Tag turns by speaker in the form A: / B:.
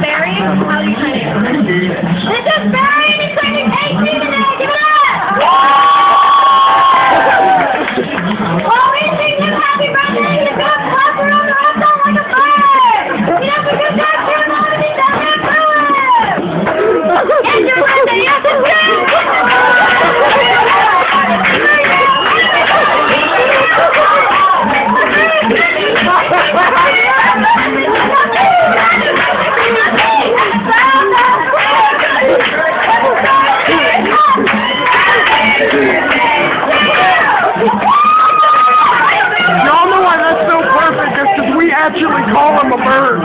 A: Barry, how do you say it? This is Barry, and he's turning 18 today. Give it up! Well, we sing him happy birthday. He's going to clap around the house like a bird. He has a good time for him, and he's down there for him. It's your birthday, yes, it's good.
B: Y'all know why that's so perfect? It's because we actually call him a bird.